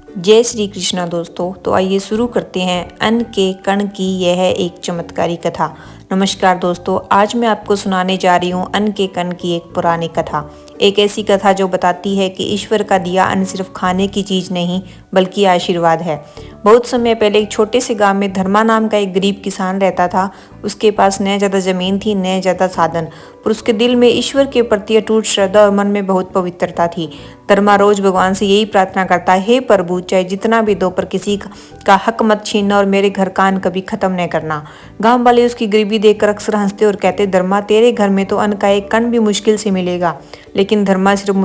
जय श्री कृष्णा दोस्तों। तो आइए शुरू करते हैं अन्न के कण की यह एक चमत्कारी कथा। नमस्कार दोस्तों, आज मैं आपको सुनाने जा रही हूँ अन्न के कण की एक पुरानी कथा। एक ऐसी कथा जो बताती है कि ईश्वर का दिया अन्न सिर्फ खाने की चीज नहीं बल्कि आशीर्वाद है। बहुत समय पहले एक छोटे से गांव में धर्मा नाम का एक गरीब किसान रहता था। उसके पास न ज़्यादा जमीन थी न ज़्यादा साधन, पर उसके दिल में ईश्वर के प्रति अटूट श्रद्धा और मन में बहुत पवित्रता थी। धर्मा रोज भगवान से यही प्रार्थना करता, हे प्रभु, चाहे जितना भी दो पर किसी का हक मत छीनना और मेरे घर का अन्न कभी खत्म न करना। गांव वाले उसकी गरीबी देखकर अक्सर हंसते और कहते, धर्मा तेरे घर में तो अन्न का एक कण भी मुश्किल से मिलेगा। लेकिन धर्मा सिर्फ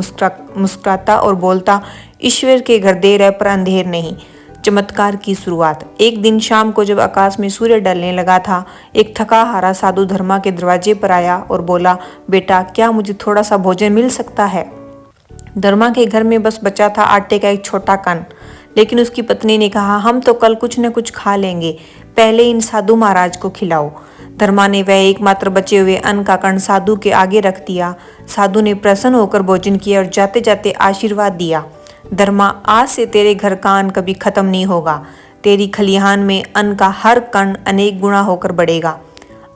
मुस्कुराता और बोलता, ईश्वर के घर देर है पर अंधेर नहीं। चमत्कार की शुरुआत। एक दिन शाम को जब आकाश में सूर्य ढलने लगा था, एक थका हारा साधु धर्मा के दरवाजे पर आया और बोला, बेटा, क्या मुझे थोड़ा सा भोजन मिल सकता है? धर्मा के घर में बस बचा था आटे का एक छोटा कण, लेकिन उसकी पत्नी ने कहा, हम तो कल कुछ न कुछ खा लेंगे, पहले इन साधु महाराज को खिलाओ। धर्मा ने वह एकमात्र बचे हुए अन्न का कण साधु के आगे रख दिया। साधु ने प्रसन्न होकर भोजन किया और जाते जाते आशीर्वाद दिया, धर्मा, आज से तेरे घर का अन्न कभी खत्म नहीं होगा। तेरी खलिहान में अन्न का हर कण अनेक गुणा होकर बढ़ेगा।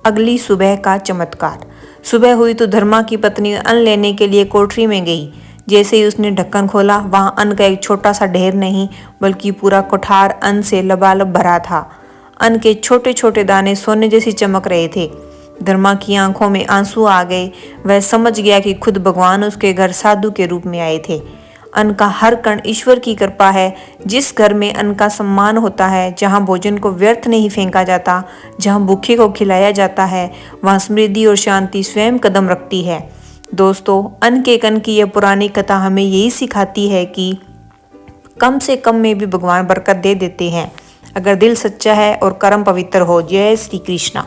अगली सुबह का चमत्कार। सुबह हुई तो धर्मा की पत्नी अन्न लेने के लिए कोठरी में गई। जैसे ही उसने ढक्कन खोला, वहां अन्न का एक छोटा सा ढेर नहीं बल्कि पूरा कोठार अन्न से लबालब भरा था। अन्न के छोटे छोटे दाने सोने जैसी चमक रहे थे। धर्मा की आंखों में आंसू आ गए। वह समझ गया कि खुद भगवान उसके घर साधु के रूप में आए थे। अन्न का हर कण ईश्वर की कृपा है। जिस घर में अन्न का सम्मान होता है, जहाँ भोजन को व्यर्थ नहीं फेंका जाता, जहाँ भूखे को खिलाया जाता है, वहाँ समृद्धि और शांति स्वयं कदम रखती है। दोस्तों, अन्न के कण की यह पुरानी कथा हमें यही सिखाती है कि कम से कम में भी भगवान बरकत दे देते हैं, अगर दिल सच्चा है और कर्म पवित्र हो। जय श्री कृष्णा।